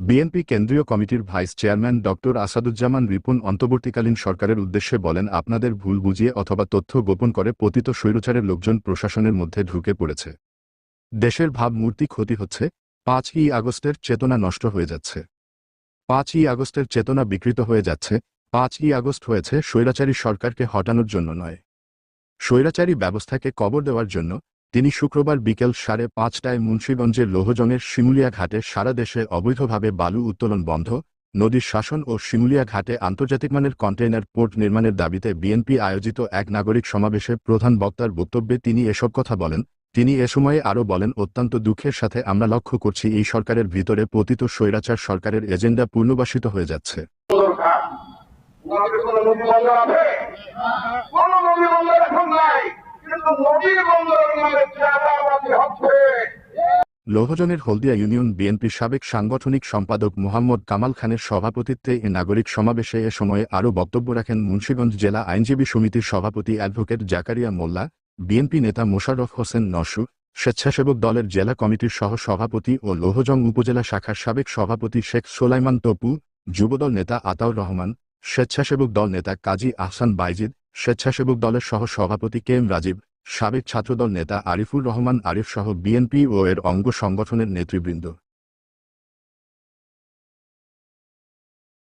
BNP কেন্দ্রীয় কমিটির vice chairman doctor Asaduzzaman Ripon অন্তর্বর্তীকালীন সরকারের উদ্দেশ্যে বলেন, আপনাদের ভুল বুঝিয়ে অথবা তথ্য গোপন করে পতিত স্বৈরাচারের লোকজন প্রশাসনের মধ্যে ঢুকে পড়েছে। দেশের ভাবমূর্তি ক্ষতি হচ্ছে। 5ই আগস্টের চেতনা নষ্ট হয়ে যাচ্ছে। 5ই আগস্টের চেতনা বিকৃত হয়ে যাচ্ছে। 5ই আগস্ট হয়েছে স্বৈরাচারী সরকারকে হটানোর জন্য নয়, স্বৈরাচারী ব্যবস্থাকে কবর দেওয়ার জন্য। তিনি শুক্রবার বিকেল 5:30টায় মুন্সিগঞ্জের লোহজংয়ের শিমুলিয়া ঘাটে সারা দেশে অবৈধভাবে বালু উত্তোলন বন্ধ, নদীর শাসন ও শিমুলিয়া ঘাটে আন্তর্জাতিক মানের কন্টেইনার পোর্ট নির্মাণের দাবিতে বিএনপি আয়োজিত এক নাগরিক সমাবেশে প্রধান বক্তার বক্তব্যে তিনি এসব কথা বলেন। তিনি এ সময়ে আরও বলেন, অত্যন্ত দুঃখের সাথে আমরা লক্ষ্য করছি এই সরকারের ভিতরে পতিত স্বৈরাচার সরকারের এজেন্ডা পূর্ণবাসিত হয়ে যাচ্ছে। লোহজনের হলদিয়া ইউনিয়ন বিএনপির সাবেক সাংগঠনিক সম্পাদক মোহাম্মদ কামাল খানের সভাপতিত্বে এ নাগরিক সমাবেশে এ সময়ে আরও বক্তব্য রাখেন মুন্সিগঞ্জ জেলা আইনজীবী সমিতির সভাপতি অ্যাডভোকেট জাকারিয়া মোল্লা, বিএনপি নেতা মোশাররফ হোসেন নসু, স্বেচ্ছাসেবক দলের জেলা কমিটির সহ সভাপতি ও লোহজং উপজেলা শাখার সাবেক সভাপতি শেখ সোলাইমান তপু, যুবদল নেতা আতাউর রহমান, স্বেচ্ছাসেবক দল নেতা কাজী আহসান বাইজিদ, স্বেচ্ছাসেবক দলের সহ সভাপতি কে এম রাজীব, সাবেক ছাত্রদল নেতা আরিফুর রহমান আরিফ সহ বিএনপি ও এর অঙ্গ সংগঠনের নেতৃবৃন্দ।